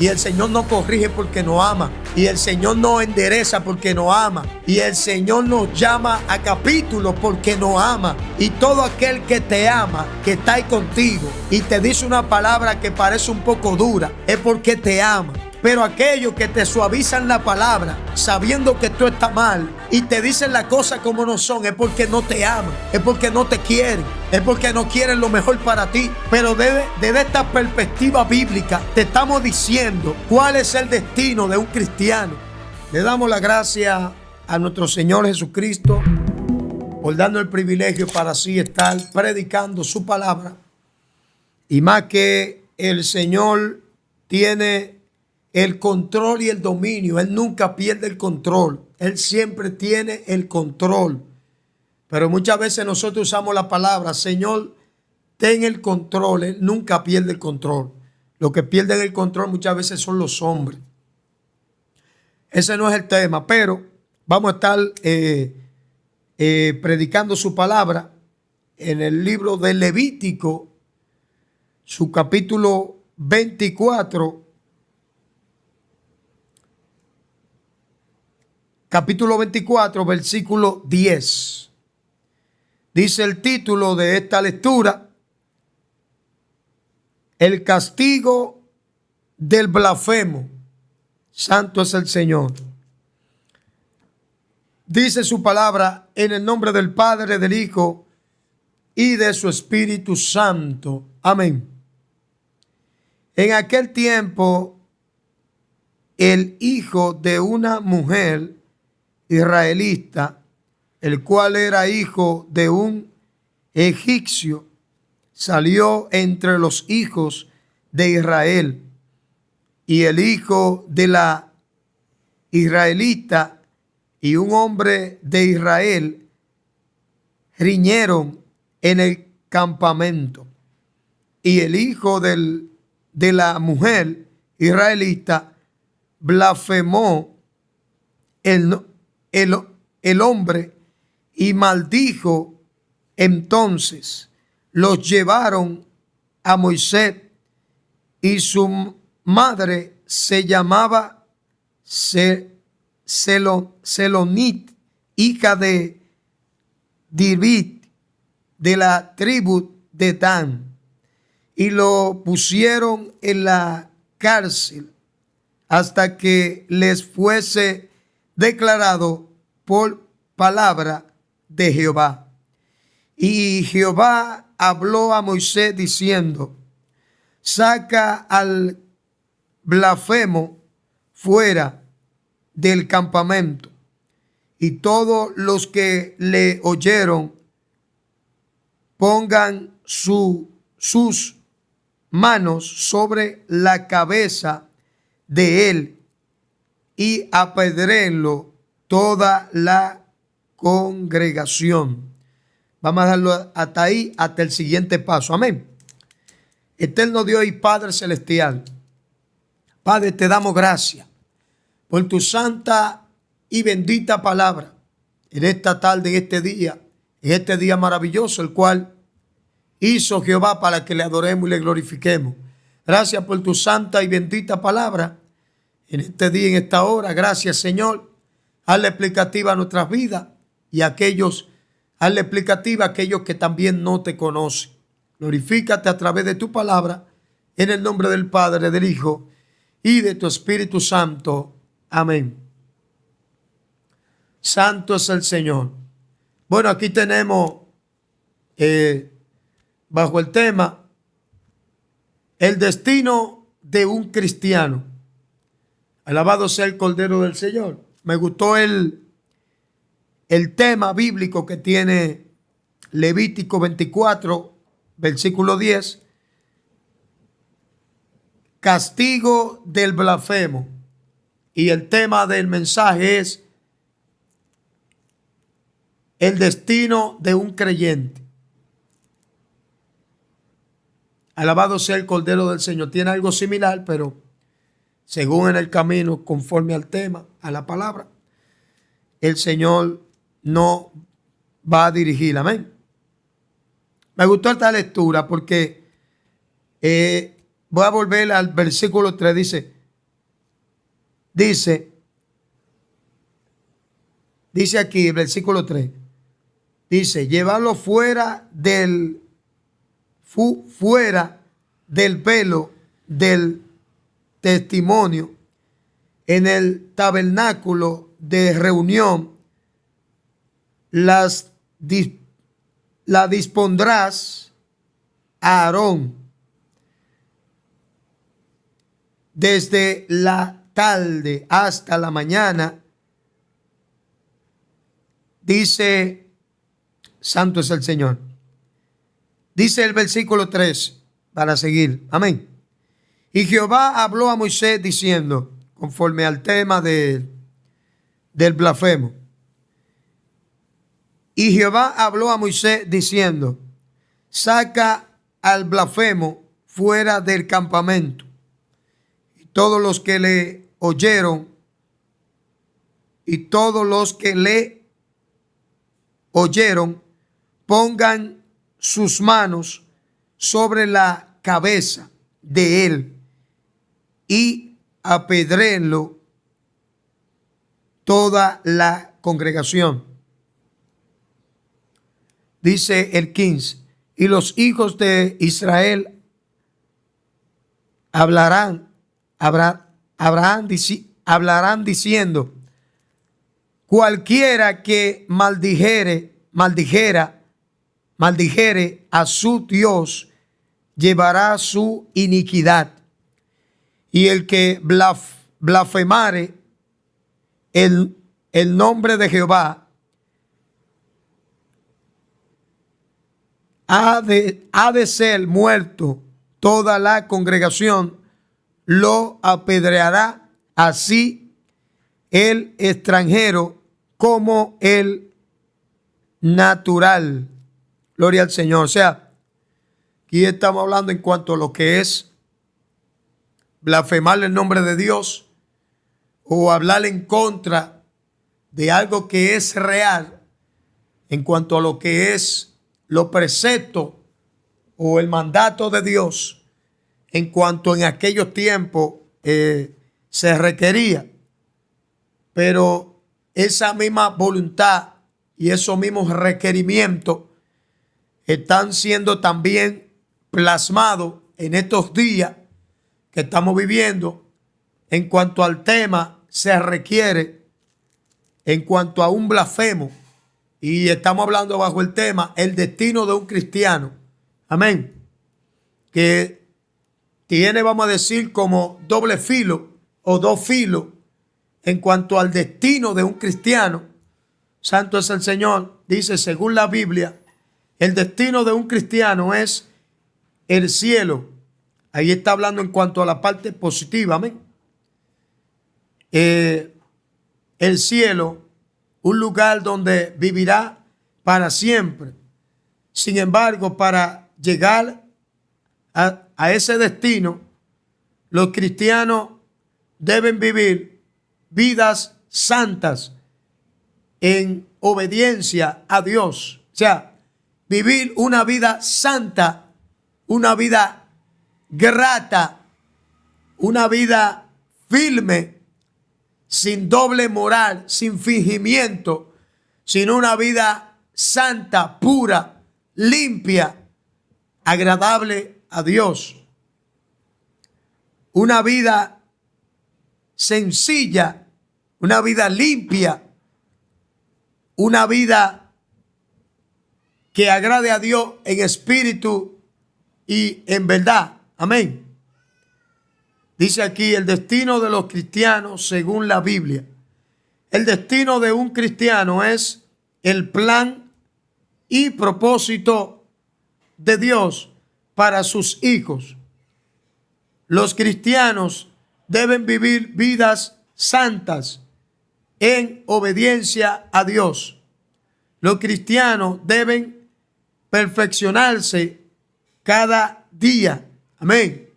Y el Señor no corrige porque no ama. Y el Señor no endereza porque no ama. Y el Señor nos llama a capítulos porque no ama. Y todo aquel que te ama, que está ahí contigo y te dice una palabra que parece un poco dura, es porque te ama. Pero aquellos que te suavizan la palabra sabiendo que tú estás mal y te dicen las cosas como no son, es porque no te aman, es porque no te quieren, es porque no quieren lo mejor para ti. Pero desde esta perspectiva bíblica te estamos diciendo cuál es el destino de un cristiano. Le damos la gracia a nuestro Señor Jesucristo por darnos el privilegio para así estar predicando su palabra. Y más que el Señor tiene el control y el dominio, Él nunca pierde el control, Él siempre tiene el control. Pero muchas veces nosotros usamos la palabra, Señor, ten el control. Él nunca pierde el control. Los que pierden el control muchas veces son los hombres. Ese no es el tema, pero vamos a estar predicando su palabra en el libro de Levítico, su capítulo 24. Capítulo 24, versículo 10. Dice el título de esta lectura: el castigo del blasfemo. Santo es el Señor. Dice su palabra en el nombre del Padre, del Hijo y de su Espíritu Santo. Amén. En aquel tiempo, el hijo de una mujer israelita, el cual era hijo de un egipcio, salió entre los hijos de Israel, y el hijo de la israelita y un hombre de Israel riñeron en el campamento, y el hijo de la mujer israelita blasfemó el hombre y maldijo. Entonces los llevaron a Moisés, y su madre se llamaba Selonit, hija de Dirbit, de la tribu de Dan, y lo pusieron en la cárcel hasta que les fuese declarado por palabra de Jehová. Y Jehová habló a Moisés diciendo: saca al blasfemo fuera del campamento. Y todos los que le oyeron pongan sus manos sobre la cabeza de él y apedréenlo toda la congregación. Vamos a darlo hasta ahí, hasta el siguiente paso. Amén. Eterno Dios y Padre celestial, Padre, te damos gracias por tu santa y bendita palabra en esta tarde, en este día maravilloso, el cual hizo Jehová para que le adoremos y le glorifiquemos. Gracias por tu santa y bendita palabra en este día, en esta hora. Gracias, Señor. Hazle explicativa a nuestras vidas y hazle explicativa a aquellos que también no te conocen. Glorifícate a través de tu palabra, en el nombre del Padre, del Hijo y de tu Espíritu Santo. Amén. Santo es el Señor. Bueno, aquí tenemos bajo el tema el destino de un cristiano. Alabado sea el Cordero del Señor. Me gustó el tema bíblico que tiene Levítico 24, versículo 10. Castigo del blasfemo. Y el tema del mensaje es el destino de un creyente. Alabado sea el Cordero del Señor. Tiene algo similar, pero según en el camino, conforme al tema, a la palabra, el Señor no va a dirigir. Amén. Me gustó esta lectura porque voy a volver al versículo 3. Dice: dice aquí el versículo 3, dice, llevarlo fuera del velo del testimonio, en el tabernáculo de reunión, la dispondrás a Aarón desde la tarde hasta la mañana. Dice, santo es el Señor. Dice el versículo 3 para seguir. Amén. Y Jehová habló a Moisés diciendo, conforme al tema del blasfemo. Y Jehová habló a Moisés diciendo, saca al blasfemo fuera del campamento. Y todos los que le oyeron, pongan sus manos sobre la cabeza de él y apedréenlo toda la congregación. Dice el 15, y los hijos de Israel hablarán diciendo, cualquiera que maldijere a su Dios, llevará su iniquidad. Y el que blasfemare el nombre de Jehová, ha de ser muerto. Toda la congregación lo apedreará, así el extranjero como el natural. Gloria al Señor. O sea, aquí estamos hablando en cuanto a lo que es blasfemar el nombre de Dios o hablar en contra de algo que es real, en cuanto a lo que es los preceptos o el mandato de Dios, en cuanto en aquellos tiempos se requería. Pero esa misma voluntad y esos mismos requerimientos están siendo también plasmados en estos días que estamos viviendo. En cuanto al tema, se requiere en cuanto a un blasfemo, y estamos hablando bajo el tema el destino de un cristiano. Amén. Que tiene, vamos a decir, como doble filo o dos filos en cuanto al destino de un cristiano. Santo es el Señor. Dice, según la Biblia, el destino de un cristiano es el cielo. Ahí está hablando en cuanto a la parte positiva. Amén. El cielo, un lugar donde vivirá para siempre. Sin embargo, para llegar a ese destino, los cristianos deben vivir vidas santas en obediencia a Dios. O sea, vivir una vida santa, una vida grata, una vida firme, sin doble moral, sin fingimiento, sino una vida santa, pura, limpia, agradable a Dios. Una vida sencilla, una vida limpia, una vida que agrade a Dios en espíritu y en verdad. Amén. Dice aquí el destino de los cristianos según la Biblia. El destino de un cristiano es el plan y propósito de Dios para sus hijos. Los cristianos deben vivir vidas santas en obediencia a Dios. Los cristianos deben perfeccionarse cada día. Amén.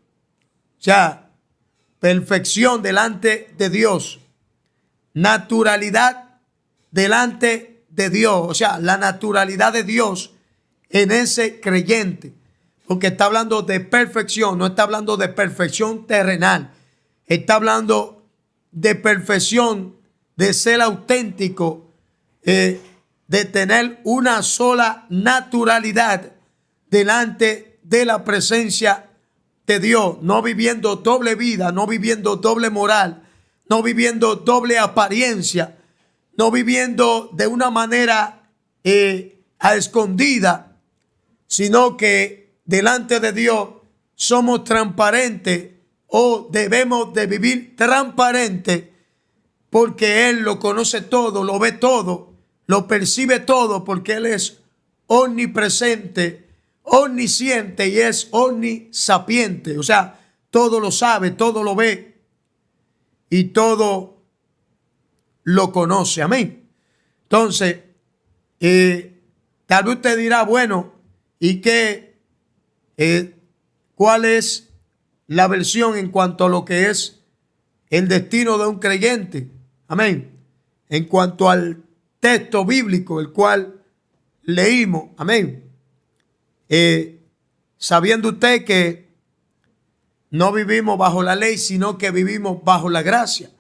O sea, perfección delante de Dios. Naturalidad delante de Dios. O sea, la naturalidad de Dios en ese creyente. Porque está hablando de perfección, no está hablando de perfección terrenal. Está hablando de perfección, de ser auténtico, de tener una sola naturalidad delante de la presencia de Dios, no viviendo doble vida, no viviendo doble moral, no viviendo doble apariencia, no viviendo de una manera a escondida, sino que delante de Dios somos transparentes o debemos de vivir transparente, porque Él lo conoce todo, lo ve todo, lo percibe todo, porque Él es omnipresente, omnisciente y es omnisapiente. O sea, todo lo sabe, todo lo ve y todo lo conoce. Amén. Entonces, tal vez usted dirá, bueno, ¿y qué? ¿Cuál es la versión en cuanto a lo que es el destino de un creyente? Amén. En cuanto al texto bíblico, el cual leímos. Amén. Sabiendo usted que no vivimos bajo la ley, sino que vivimos bajo la gracia.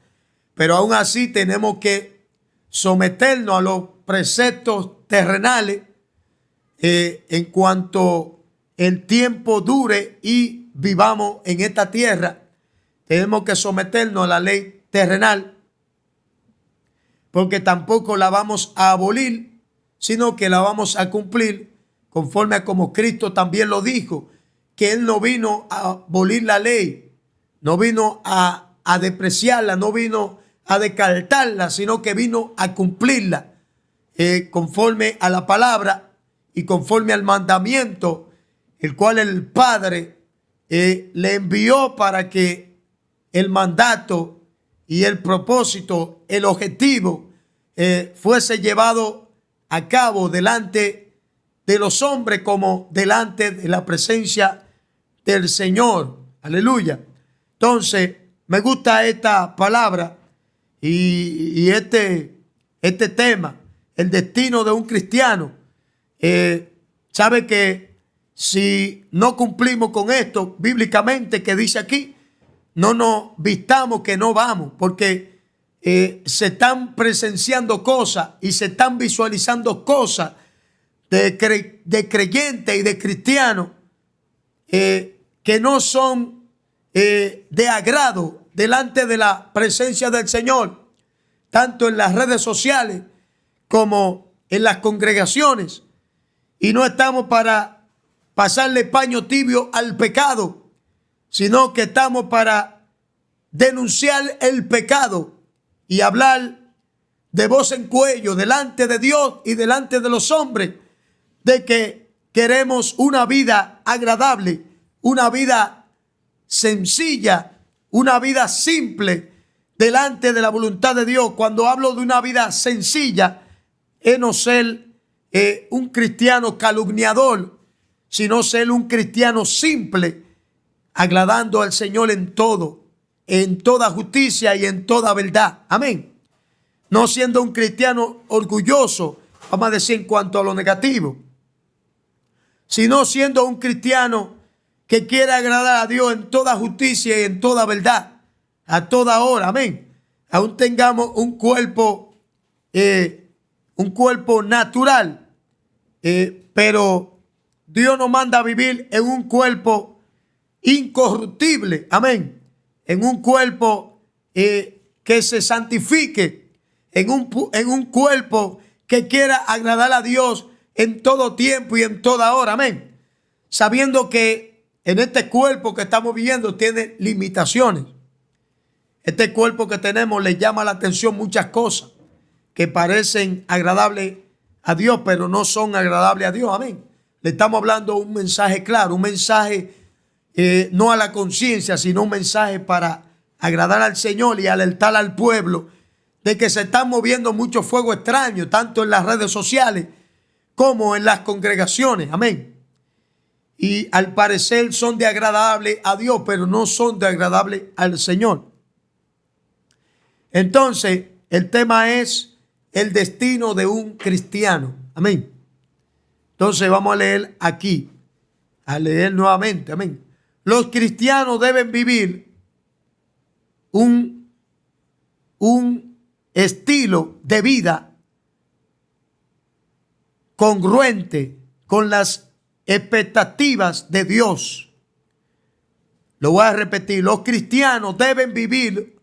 Pero aún así tenemos que someternos a los preceptos terrenales en cuanto el tiempo dure y vivamos en esta tierra. Tenemos que someternos a la ley terrenal, porque tampoco la vamos a abolir, sino que la vamos a cumplir conforme a como Cristo también lo dijo, que Él no vino a abolir la ley, no vino a despreciarla, no vino a descartarla, sino que vino a cumplirla conforme a la palabra y conforme al mandamiento, el cual el Padre le envió para que el mandato y el propósito, el objetivo fuese llevado a cabo delante de los hombres como delante de la presencia del Señor. Aleluya. Entonces, me gusta esta palabra y este tema, el destino de un cristiano. Sabe que si no cumplimos con esto bíblicamente que dice aquí, no nos vistamos que no vamos, porque se están presenciando cosas y se están visualizando cosas de creyentes y de cristianos que no son de agrado delante de la presencia del Señor, tanto en las redes sociales como en las congregaciones. Y no estamos para pasarle paño tibio al pecado, sino que estamos para denunciar el pecado y hablar de voz en cuello delante de Dios y delante de los hombres de que queremos una vida agradable, una vida sencilla, una vida simple delante de la voluntad de Dios. Cuando hablo de una vida sencilla, es no ser un cristiano calumniador, sino ser un cristiano simple, agradando al Señor en todo, en toda justicia y en toda verdad. Amén. No siendo un cristiano orgulloso, vamos a decir en cuanto a lo negativo, sino siendo un cristiano que quiere agradar a Dios en toda justicia y en toda verdad, a toda hora. Amén. Aún tengamos un cuerpo natural, pero Dios nos manda a vivir en un cuerpo incorruptible. Amén. En un cuerpo que se santifique, en un cuerpo que quiera agradar a Dios en todo tiempo y en toda hora. Amén. Sabiendo que en este cuerpo que estamos viviendo tiene limitaciones. Este cuerpo que tenemos le llama la atención muchas cosas que parecen agradables a Dios, pero no son agradables a Dios. Amén. Le estamos hablando un mensaje claro, un mensaje no a la conciencia, sino un mensaje para agradar al Señor y alertar al pueblo de que se están moviendo muchos fuegos extraños, tanto en las redes sociales como en las congregaciones. Amén. Y al parecer son de agradable a Dios, pero no son de agradable al Señor. Entonces, el tema es el destino de un cristiano. Amén. Entonces vamos a leer aquí, a leer nuevamente. Amén. Los cristianos deben vivir un estilo de vida congruente con las expectativas de Dios. Lo voy a repetir, los cristianos deben vivir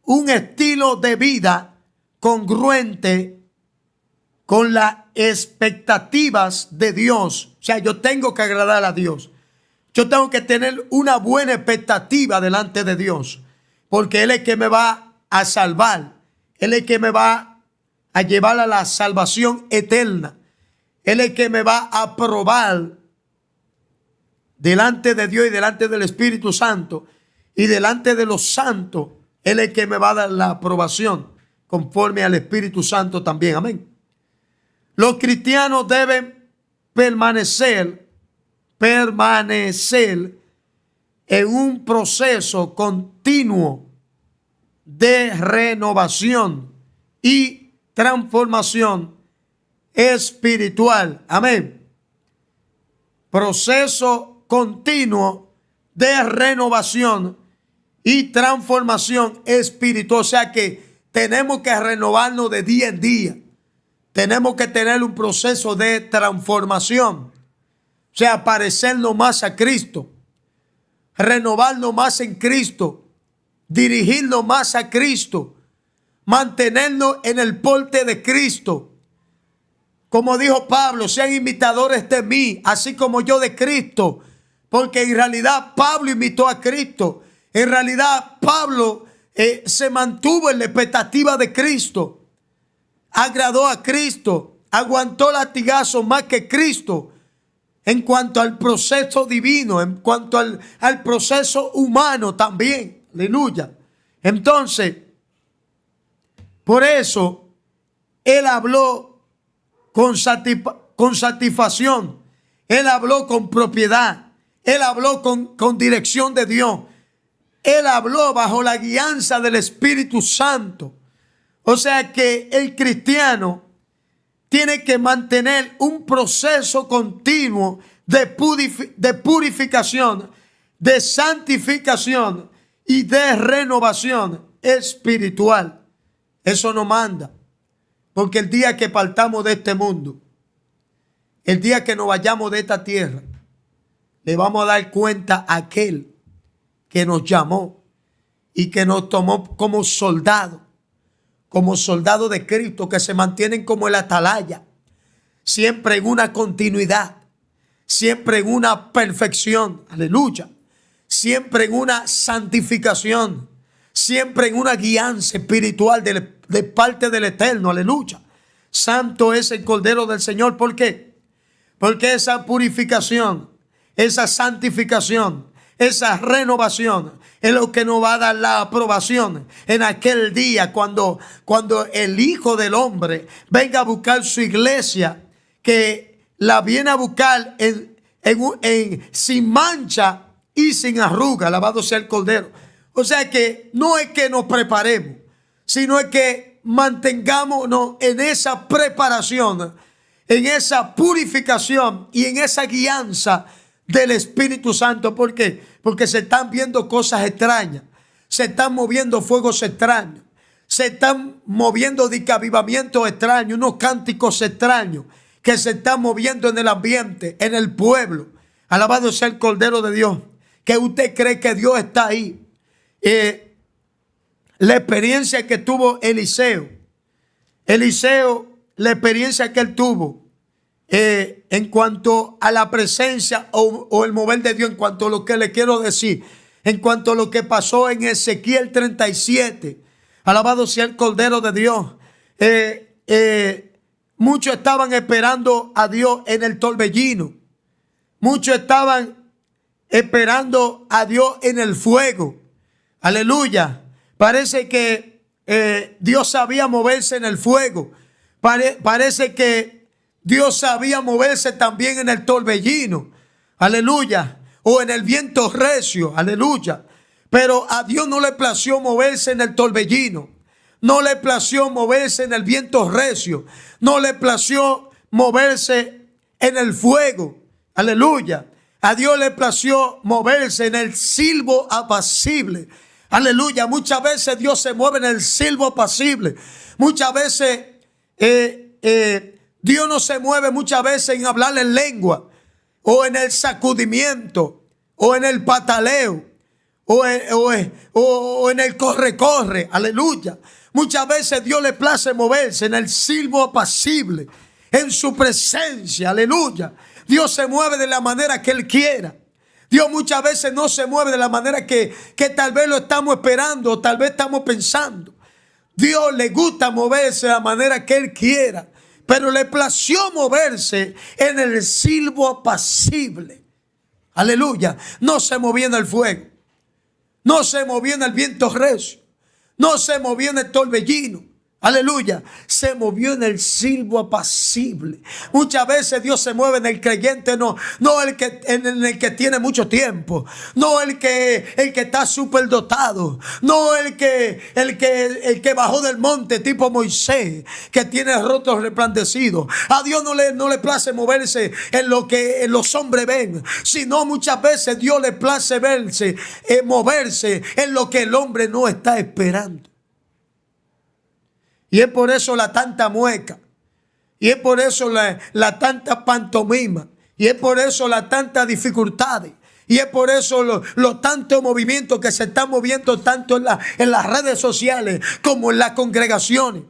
un estilo de vida congruente con las expectativas de Dios. O sea, yo tengo que agradar a Dios. Yo tengo que tener una buena expectativa delante de Dios, porque Él es el que me va a salvar. Él es el que me va a llevar a la salvación eterna. Él es el que me va a aprobar delante de Dios y delante del Espíritu Santo y delante de los santos. Él es el que me va a dar la aprobación conforme al Espíritu Santo también. Amén. Los cristianos deben permanecer en un proceso continuo de renovación y transformación espiritual. Amén. Proceso continuo de renovación y transformación espiritual. O sea que tenemos que renovarnos de día en día. Tenemos que tener un proceso de transformación. O sea, parecernos más a Cristo, renovarnos más en Cristo, dirigirnos más a Cristo, mantenernos en el porte de Cristo. Como dijo Pablo, sean imitadores de mí, así como yo de Cristo. Porque en realidad Pablo imitó a Cristo. En realidad Pablo se mantuvo en la expectativa de Cristo. Agradó a Cristo, aguantó latigazos más que Cristo. En cuanto al proceso divino, en cuanto al proceso humano también. Aleluya. Entonces, por eso, Él habló con satisfacción. Él habló con propiedad. Él habló con dirección de Dios. Él habló bajo la guianza del Espíritu Santo. O sea que el cristiano tiene que mantener un proceso continuo de purificación, de santificación y de renovación espiritual. Eso nos manda. Porque el día que partamos de este mundo, el día que nos vayamos de esta tierra, le vamos a dar cuenta a aquel que nos llamó y que nos tomó como soldados de Cristo, que se mantienen como el atalaya, siempre en una continuidad, siempre en una perfección, aleluya, siempre en una santificación, siempre en una guianza espiritual de parte del Eterno, aleluya. Santo es el Cordero del Señor. ¿Por qué? Porque esa purificación, esa santificación, esa renovación es lo que nos va a dar la aprobación en aquel día cuando el Hijo del Hombre venga a buscar su iglesia, que la viene a buscar sin mancha y sin arruga. Alabado sea el Cordero. O sea que no es que nos preparemos, sino es que mantengámonos en esa preparación, en esa purificación y en esa guianza del Espíritu Santo. ¿Por qué? Porque se están viendo cosas extrañas, se están moviendo fuegos extraños, se están moviendo avivamientos extraños, unos cánticos extraños que se están moviendo en el ambiente, en el pueblo. Alabado sea el Cordero de Dios. Que usted cree que Dios está ahí. La experiencia que tuvo Eliseo, la experiencia que él tuvo en cuanto a la presencia o el mover de Dios, en cuanto a lo que le quiero decir, en cuanto a lo que pasó en Ezequiel 37, alabado sea el Cordero de Dios. Muchos estaban esperando a Dios en el torbellino, muchos estaban esperando a Dios en el fuego, aleluya. Parece que Dios sabía moverse en el fuego, parece que Dios sabía moverse también en el torbellino, aleluya, o en el viento recio, aleluya. Pero a Dios no le plació moverse en el torbellino, no le plació moverse en el viento recio, no le plació moverse en el fuego, aleluya. A Dios le plació moverse en el silbo apacible, aleluya. Muchas veces Dios se mueve en el silbo apacible. Muchas veces Dios no se mueve muchas veces en hablar en lengua, o en el sacudimiento, o en el pataleo, o en el corre-corre. Aleluya. Muchas veces Dios le place moverse en el silbo apacible, en su presencia. Aleluya. Dios se mueve de la manera que Él quiera. Dios muchas veces no se mueve de la manera que tal vez lo estamos esperando o tal vez estamos pensando. Dios le gusta moverse de la manera que Él quiera, pero le plació moverse en el silbo apacible. Aleluya. No se movió en el fuego, no se movió en el viento recio, no se movió en el torbellino. Aleluya. Se movió en el silbo apacible. Muchas veces Dios se mueve en el creyente, no en el que tiene mucho tiempo, no el que está súper dotado, no el que bajó del monte tipo Moisés, que tiene rostro resplandecido. A Dios no le place moverse en lo que los hombres ven, sino muchas veces Dios le place moverse en lo que el hombre no está esperando. Y es por eso la tanta mueca. Y es por eso la tanta pantomima. Y es por eso la tanta dificultades. Y es por eso los tantos movimientos que se están moviendo tanto en las redes sociales como en las congregaciones.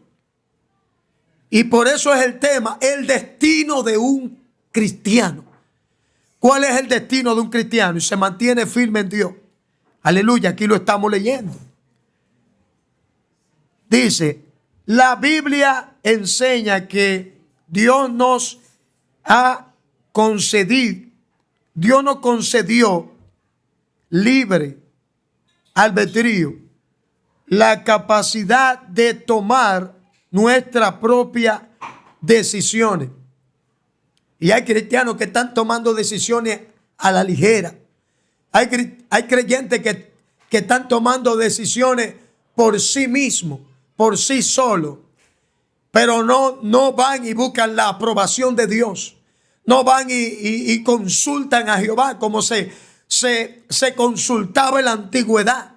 Y por eso es el tema, el destino de un cristiano. ¿Cuál es el destino de un cristiano? Y se mantiene firme en Dios. Aleluya, aquí lo estamos leyendo. Dice: la Biblia enseña que Dios nos concedió libre albedrío, la capacidad de tomar nuestras propias decisiones. Y hay cristianos que están tomando decisiones a la ligera. Hay creyentes que están tomando decisiones por sí mismos, por sí solo, pero no van y buscan la aprobación de Dios. No van y consultan a Jehová como se consultaba en la antigüedad.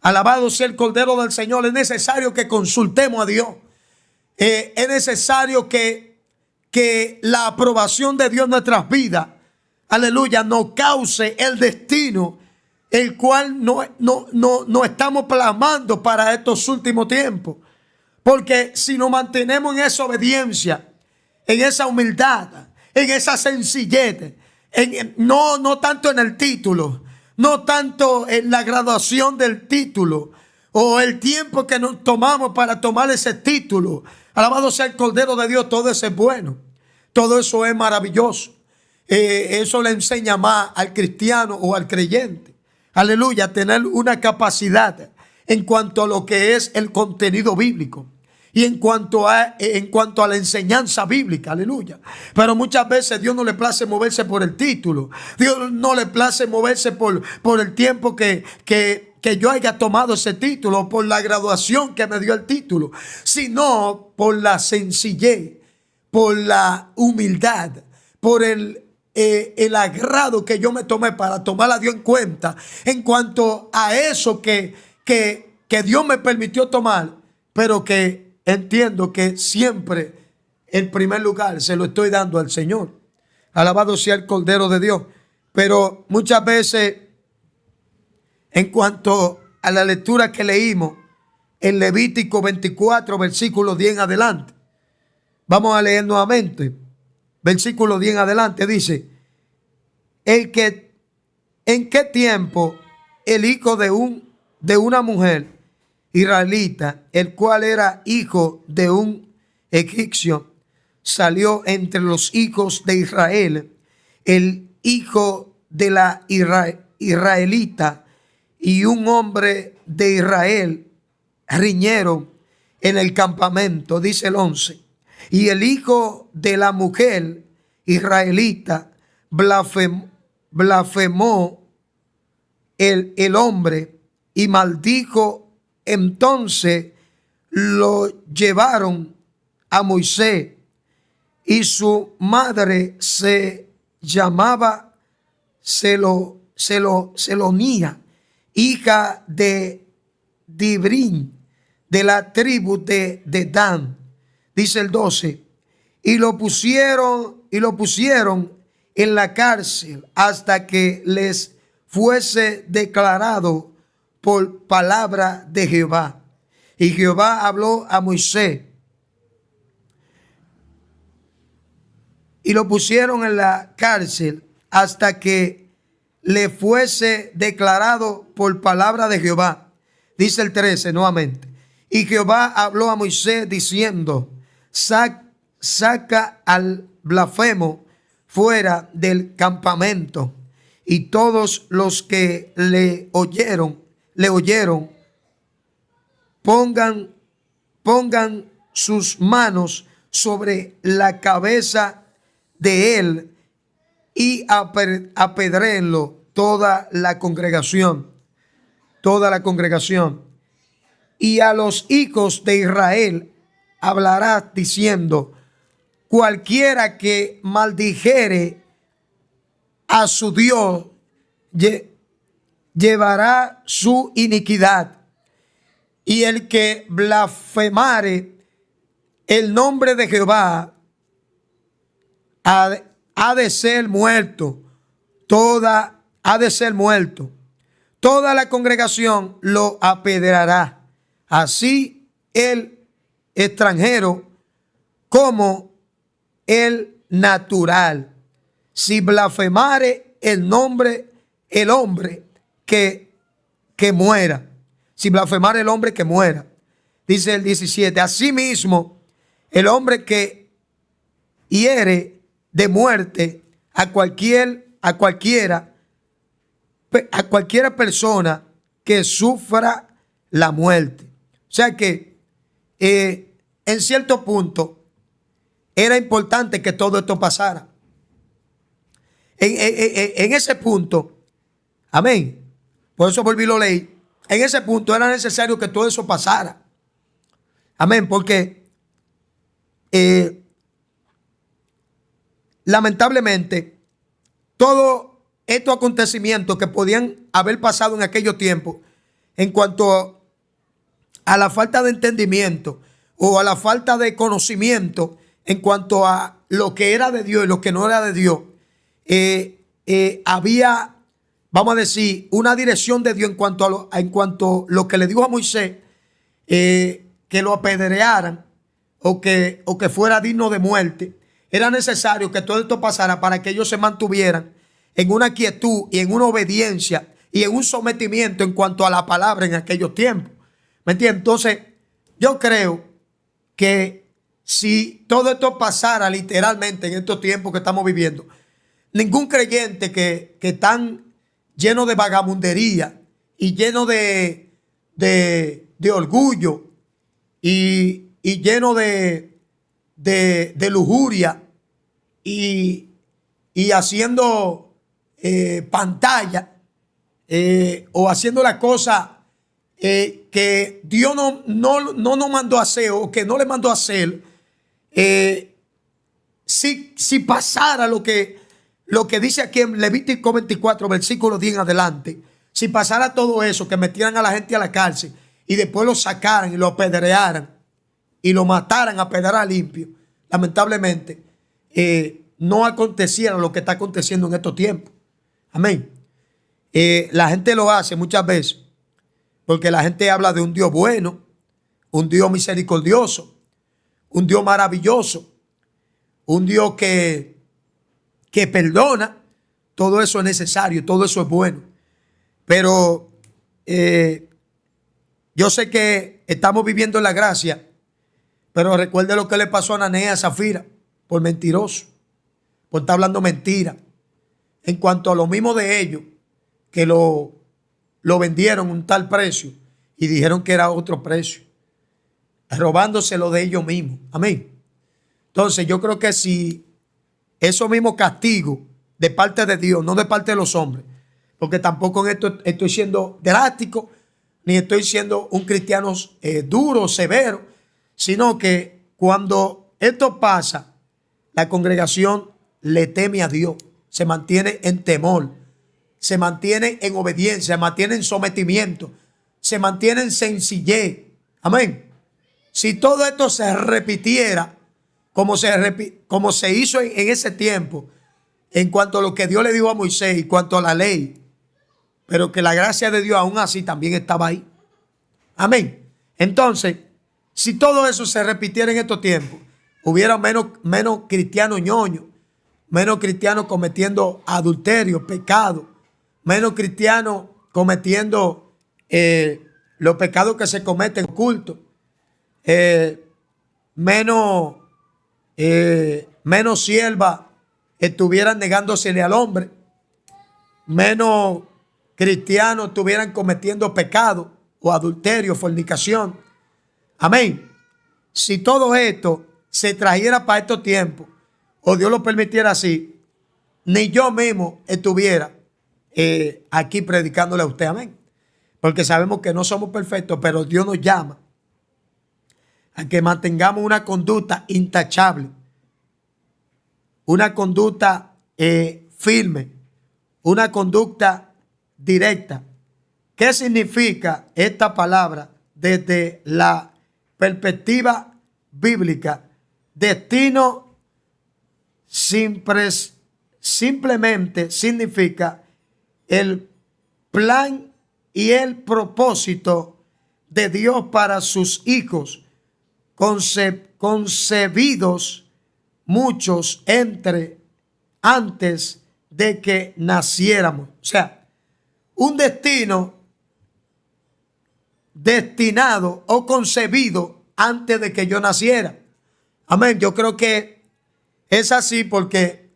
Alabado sea el Cordero del Señor. Es necesario que consultemos a Dios. Es necesario que la aprobación de Dios en nuestras vidas, aleluya, nos cause el destino el cual no estamos plasmando para estos últimos tiempos. Porque si nos mantenemos en esa obediencia, en esa humildad, en esa sencillez, no tanto en el título, no tanto en la graduación del título o el tiempo que nos tomamos para tomar ese título. Alabado sea el Cordero de Dios. Todo eso es bueno, todo eso es maravilloso. Eso le enseña más al cristiano o al creyente, aleluya, tener una capacidad en cuanto a lo que es el contenido bíblico y en cuanto a la enseñanza bíblica, aleluya. Pero muchas veces Dios no le place moverse por el título. Dios no le place moverse por el tiempo que yo haya tomado ese título, por la graduación que me dio el título, sino por la sencillez, por la humildad, por el agrado que yo me tomé para tomar a Dios en cuenta en cuanto a eso que Dios me permitió tomar, pero que entiendo que siempre en primer lugar se lo estoy dando al Señor. Alabado sea el Cordero de Dios. Pero muchas veces, en cuanto a la lectura que leímos en Levítico 24, versículo 10 en adelante, vamos a leer nuevamente. Versículo 10 en adelante dice: ¿en qué tiempo el hijo de una mujer israelita, el cual era hijo de un egipcio, salió entre los hijos de Israel, el hijo de la israelita y un hombre de Israel riñeron en el campamento? Dice el 11: y el hijo de la mujer israelita blasfemó el hombre y maldijo. Entonces lo llevaron a Moisés, y su madre se llamaba Selonía, hija de Dibrín, de la tribu de Dan. Dice el 12, y lo pusieron en la cárcel hasta que les fuese declarado por palabra de Jehová. Y Jehová habló a Moisés. Y lo pusieron en la cárcel hasta que le fuese declarado por palabra de Jehová. Dice el 13 nuevamente. Y Jehová habló a Moisés diciendo, saca al blasfemo fuera del campamento. Y todos los que le oyeron, pongan sus manos sobre la cabeza de él y apedréenlo toda la congregación. Y a los hijos de Israel hablará diciendo, cualquiera que maldijere a su Dios llevará su iniquidad, y el que blasfemare el nombre de Jehová ha de ser muerto. Ha de ser muerto. Toda la congregación lo apedreará, así el extranjero como el natural. Si blasfemare el nombre, el hombre que muera. Si blasfemare el hombre que muera. Dice el 17, asimismo el hombre que hiere de muerte a cualquiera persona que sufra la muerte. O sea que en cierto punto era importante que todo esto pasara. En ese punto, amén. Por eso volví y lo leí. En ese punto era necesario que todo eso pasara. Amén, porque lamentablemente todos estos acontecimientos que podían haber pasado en aquellos tiempos en cuanto a la falta de entendimiento o a la falta de conocimiento en cuanto a lo que era de Dios y lo que no era de Dios, había, vamos a decir, una dirección de Dios en cuanto a lo que le dijo a Moisés, que lo apedrearan o que fuera digno de muerte. Era necesario que todo esto pasara para que ellos se mantuvieran en una quietud y en una obediencia y en un sometimiento en cuanto a la palabra en aquellos tiempos. ¿Me entiendes? Entonces, yo creo que si todo esto pasara literalmente en estos tiempos que estamos viviendo, ningún creyente que están lleno de vagabundería y lleno de orgullo y lleno de lujuria y haciendo pantalla o haciendo la cosa que Dios no nos mandó a hacer o que no le mandó a hacer, si pasara lo que dice aquí en Levítico 24, versículo 10 en adelante, si pasara todo eso, que metieran a la gente a la cárcel y después lo sacaran y lo apedrearan y lo mataran a pedrar limpio, lamentablemente no aconteciera lo que está aconteciendo en estos tiempos. Amén. La gente lo hace muchas veces porque la gente habla de un Dios bueno, un Dios misericordioso, un Dios maravilloso, un Dios que perdona. Todo eso es necesario, todo eso es bueno. Pero yo sé que estamos viviendo en la gracia, pero recuerde lo que le pasó a Ananías, a Zafira, por mentiroso, por estar hablando mentira. En cuanto a lo mismo de ellos, que lo vendieron un tal precio y dijeron que era otro precio, robándoselo de ellos mismos. Amén. Entonces yo creo que si eso mismo castigo de parte de Dios, no de parte de los hombres, porque tampoco en esto estoy siendo drástico, ni estoy siendo un cristiano duro, severo, sino que cuando esto pasa, la congregación le teme a Dios, se mantiene en temor, se mantiene en obediencia, se mantiene en sometimiento, se mantiene en sencillez. Amén. Si todo esto se repitiera como se hizo en ese tiempo, en cuanto a lo que Dios le dijo a Moisés y cuanto a la ley, pero que la gracia de Dios aún así también estaba ahí. Amén. Entonces, si todo eso se repitiera en estos tiempos, hubiera menos cristianos ñoños, menos cristianos cometiendo adulterio, pecado, menos cristianos cometiendo los pecados que se cometen ocultos, menos siervas estuvieran negándosele al hombre, menos cristianos estuvieran cometiendo pecado o adulterio, fornicación. Amén. Si todo esto se trajera para estos tiempos, o Dios lo permitiera así, ni yo mismo estuviera aquí predicándole a usted. Amén. Porque sabemos que no somos perfectos, pero Dios nos llama a que mantengamos una conducta intachable, una conducta firme, una conducta directa. ¿Qué significa esta palabra desde la perspectiva bíblica? Destino simplemente significa el plan y el propósito de Dios para sus hijos, concebidos muchos antes de que naciéramos. O sea, un destino destinado o concebido antes de que yo naciera. Amén. Yo creo que es así porque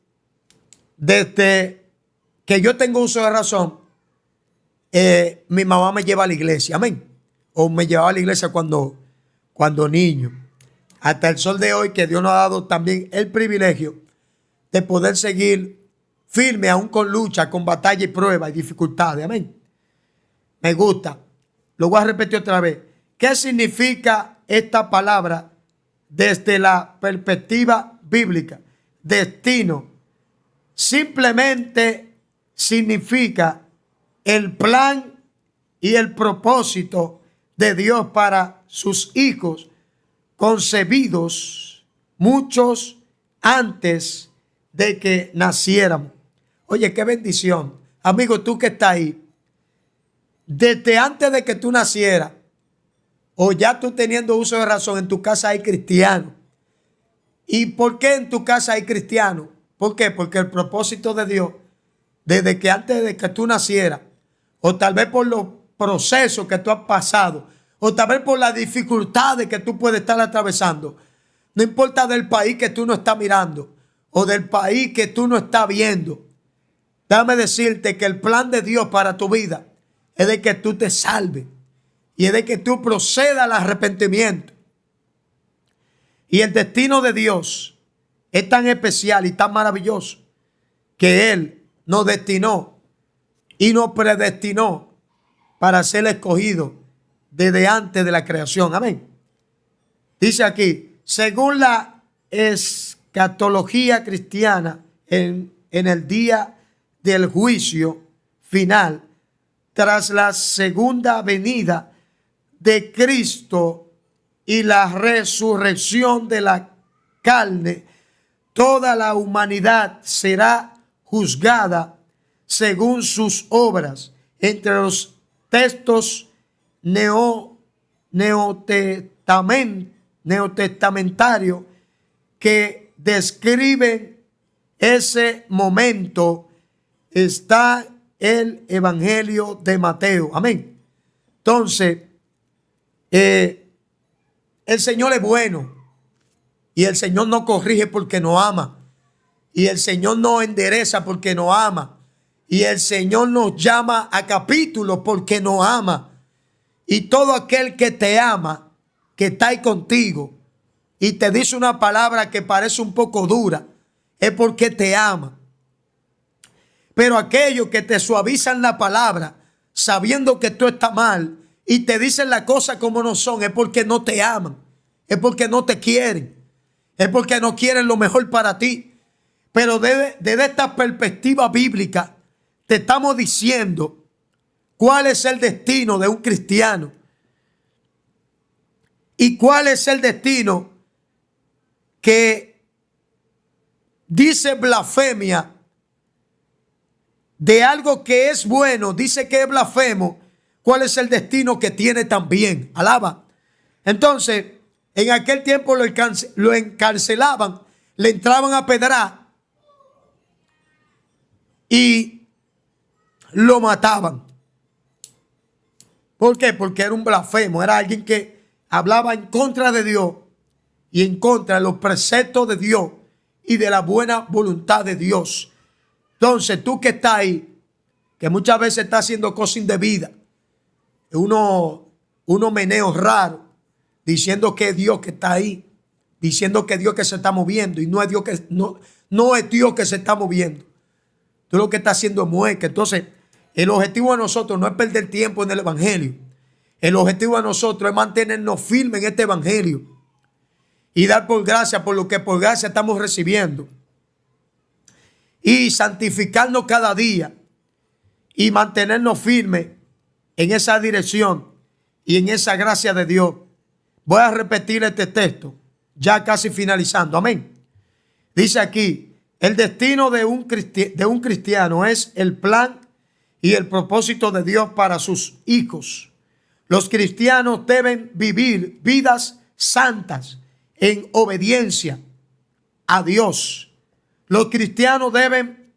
desde que yo tengo uso de razón, mi mamá me lleva a la iglesia. Amén. O me llevaba a la iglesia cuando niño. Hasta el sol de hoy, que Dios nos ha dado también el privilegio de poder seguir firme, aún con lucha, con batalla y prueba y dificultades. Amén. Me gusta. Lo voy a repetir otra vez. ¿Qué significa esta palabra desde la perspectiva bíblica? Destino simplemente significa el plan y el propósito de Dios para sus hijos, concebidos muchos antes de que naciéramos. Oye, qué bendición. Amigo, tú que estás ahí, desde antes de que tú nacieras, o ya tú teniendo uso de razón, en tu casa hay cristianos. ¿Y por qué en tu casa hay cristianos? ¿Por qué? Porque el propósito de Dios, desde que antes de que tú nacieras, o tal vez por los procesos que tú has pasado, o tal vez por las dificultades que tú puedes estar atravesando, no importa del país que tú no estás mirando, o del país que tú no estás viendo, déjame decirte que el plan de Dios para tu vida es de que tú te salves y es de que tú procedas al arrepentimiento. Y el destino de Dios es tan especial y tan maravilloso que Él nos destinó y nos predestinó para ser escogidos desde antes de la creación. Amén. Dice aquí, según la escatología cristiana, en el día del juicio final, tras la segunda venida de Cristo y la resurrección de la carne, toda la humanidad será juzgada según sus obras. Entre los textos neotestamentarios que describen ese momento está el Evangelio de Mateo. Amén. Entonces, el Señor es bueno y el Señor no corrige porque no ama, y el Señor no endereza porque no ama, y el Señor nos llama a capítulo porque no ama. Y todo aquel que te ama, que está ahí contigo y te dice una palabra que parece un poco dura, es porque te ama. Pero aquellos que te suavizan la palabra sabiendo que tú estás mal y te dicen las cosas como no son, es porque no te aman, es porque no te quieren, es porque no quieren lo mejor para ti. Pero desde esta perspectiva bíblica te estamos diciendo cuál es el destino de un cristiano. ¿Y cuál es el destino que dice blasfemia de algo que es bueno? Dice que es blasfemo. ¿Cuál es el destino que tiene también? Alaba. Entonces, en aquel tiempo lo encarcelaban, le entraban a pedrar y lo mataban. ¿Por qué? Porque era un blasfemo, era alguien que hablaba en contra de Dios y en contra de los preceptos de Dios y de la buena voluntad de Dios. Entonces, tú que estás ahí, que muchas veces estás haciendo cosas indebidas, unos meneos raros, diciendo que es Dios que está ahí, diciendo que es Dios que se está moviendo, y no es Dios no es Dios que se está moviendo. Tú lo que estás haciendo es mueca. Entonces, el objetivo de nosotros no es perder tiempo en el evangelio. El objetivo de nosotros es mantenernos firmes en este evangelio y dar por gracia por lo que por gracia estamos recibiendo, y santificarnos cada día y mantenernos firmes en esa dirección y en esa gracia de Dios. Voy a repetir este texto, ya casi finalizando. Amén. Dice aquí, el destino de un cristiano es el plan y el propósito de Dios para sus hijos. Los cristianos deben vivir vidas santas en obediencia a Dios. Los cristianos deben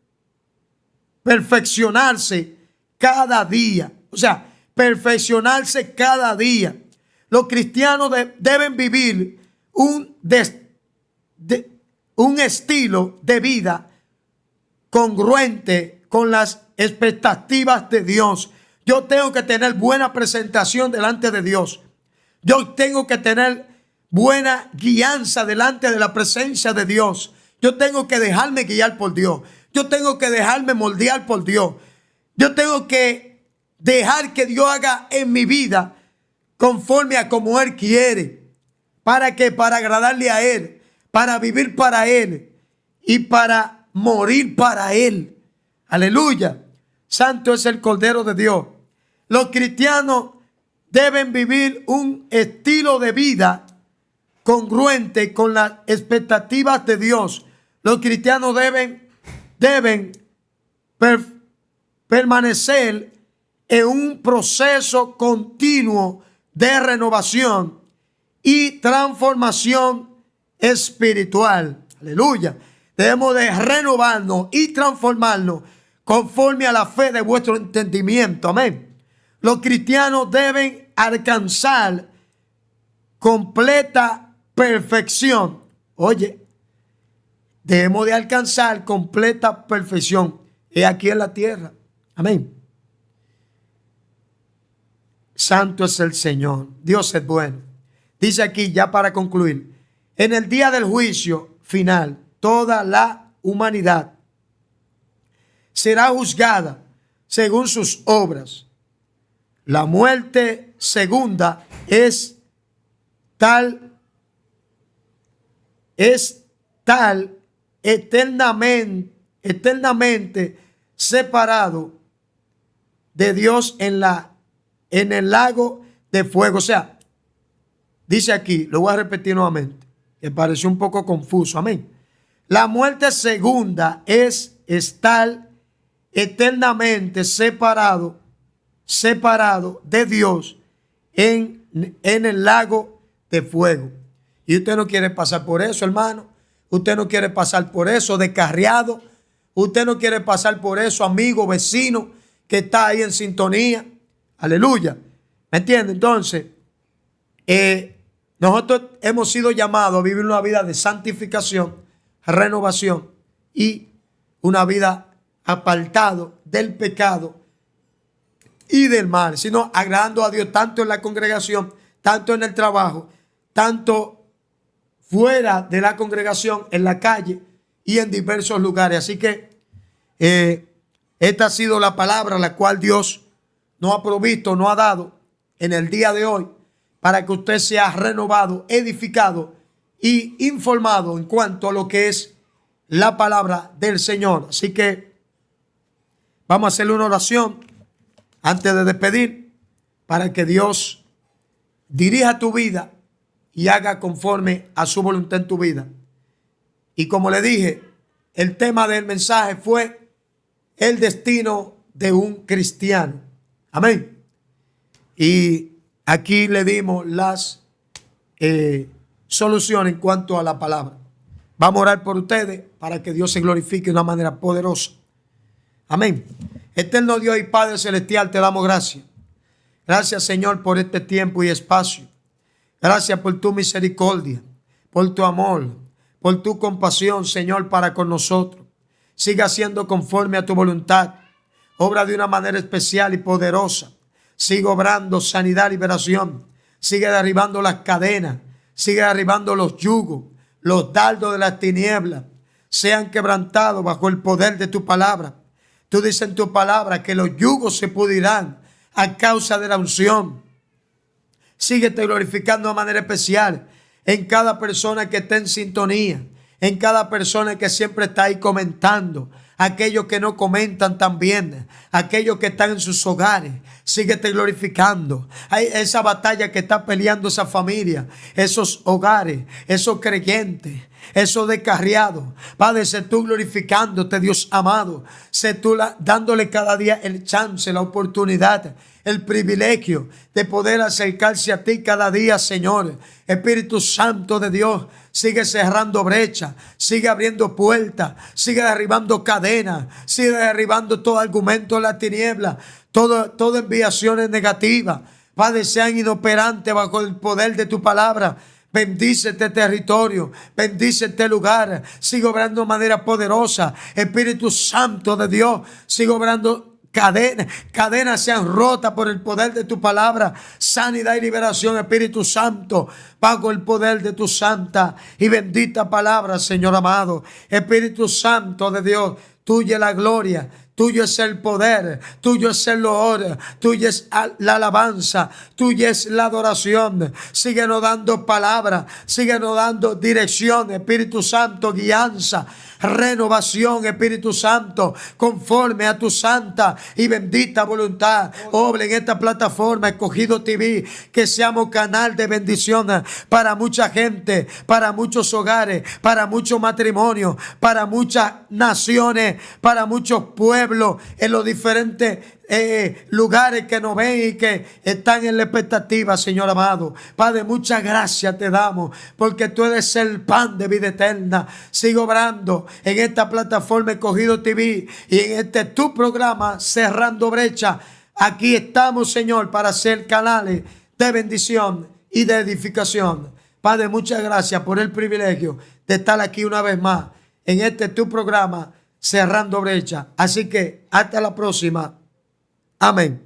perfeccionarse cada día. O sea, perfeccionarse cada día. Los cristianos deben vivir un estilo de vida congruente con las expectativas de Dios. Yo tengo que tener buena presentación delante de Dios. Yo tengo que tener buena guianza delante de la presencia de Dios. Yo tengo que dejarme guiar por Dios. Yo tengo que dejarme moldear por Dios. Yo tengo que dejar que Dios haga en mi vida conforme a como Él quiere. ¿Para qué? Para agradarle a Él, para vivir para Él y para morir para Él. Aleluya. Santo es el Cordero de Dios. Los cristianos deben vivir un estilo de vida congruente con las expectativas de Dios. Los cristianos deben permanecer en un proceso continuo de renovación y transformación espiritual. Aleluya. Debemos de renovarnos y transformarnos conforme a la fe de vuestro entendimiento. Amén. Los cristianos deben alcanzar completa perfección. Oye, debemos de alcanzar completa perfección. Aquí en la tierra. Amén. Santo es el Señor. Dios es bueno. Dice aquí, ya para concluir, en el día del juicio final, toda la humanidad será juzgada según sus obras. La muerte segunda es tal eternamente separado de Dios en el lago de fuego. O sea, dice aquí, lo voy a repetir nuevamente, que pareció un poco confuso. Amén. La muerte segunda es estar eternamente separado de Dios en el lago de fuego. Y usted no quiere pasar por eso, hermano. Usted no quiere pasar por eso, descarriado. Usted no quiere pasar por eso, amigo, vecino, que está ahí en sintonía. Aleluya. ¿Me entiende? Entonces, nosotros hemos sido llamados a vivir una vida de santificación, renovación y una vida apartado del pecado y del mal, sino agradando a Dios tanto en la congregación, tanto en el trabajo, tanto fuera de la congregación, en la calle y en diversos lugares. Así que esta ha sido la palabra la cual Dios nos ha provisto, nos ha dado en el día de hoy, para que usted sea renovado, edificado y informado en cuanto a lo que es la palabra del Señor. Así que vamos a hacerle una oración antes de despedir, para que Dios dirija tu vida y haga conforme a su voluntad en tu vida. Y como le dije, el tema del mensaje fue el destino de un cristiano. Amén. Y aquí le dimos las soluciones en cuanto a la palabra. Vamos a orar por ustedes para que Dios se glorifique de una manera poderosa. Amén. Eterno Dios y Padre Celestial, te damos gracias. Gracias, Señor, por este tiempo y espacio. Gracias por tu misericordia, por tu amor, por tu compasión, Señor, para con nosotros. Siga siendo conforme a tu voluntad. Obra de una manera especial y poderosa. Sigue obrando sanidad, liberación. Sigue derribando las cadenas. Sigue derribando los yugos. Los dardos de las tinieblas sean quebrantados bajo el poder de tu palabra. Tú dices en tu palabra que los yugos se pudrirán a causa de la unción. Síguete glorificando de manera especial en cada persona que esté en sintonía, en cada persona que siempre está ahí comentando, aquellos que no comentan también, aquellos que están en sus hogares. Síguete glorificando. Hay esa batalla que está peleando esa familia, esos hogares, esos creyentes, esos descarriados. Padre, sé tú glorificándote, Dios amado. Sé tú dándole cada día el chance, la oportunidad, el privilegio de poder acercarse a ti cada día, Señor. Espíritu Santo de Dios, sigue cerrando brechas, sigue abriendo puertas, sigue derribando cadenas, sigue derribando todo argumento de la tiniebla, toda enviaciones negativas. Padre, sean inoperantes bajo el poder de tu palabra. Bendice este territorio, bendice este lugar, sigue obrando de manera poderosa. Espíritu Santo de Dios, sigue obrando. Cadenas sean rotas por el poder de tu palabra. Sanidad y liberación, Espíritu Santo, bajo el poder de tu santa y bendita palabra, Señor amado. Espíritu Santo de Dios, tuya es la gloria, tuyo es el poder, tuyo es el loor, tuya es la alabanza, tuya es la adoración. Síguenos dando palabra, síguenos dando dirección, Espíritu Santo, guianza, renovación, Espíritu Santo, conforme a tu santa y bendita voluntad. Obra en esta plataforma Escogido TV, que seamos canal de bendición para mucha gente, para muchos hogares, para muchos matrimonios, para muchas naciones, para muchos pueblos en los diferentes lugares que nos ven y que están en la expectativa, Señor amado. Padre, muchas gracias te damos, porque tú eres el pan de vida eterna. Sigo obrando en esta plataforma Escogido TV y en este tu programa Cerrando Brecha. Aquí estamos, Señor, para ser canales de bendición y de edificación. Padre, muchas gracias por el privilegio de estar aquí una vez más en este tu programa Cerrando Brecha. Así que hasta la próxima. Amén.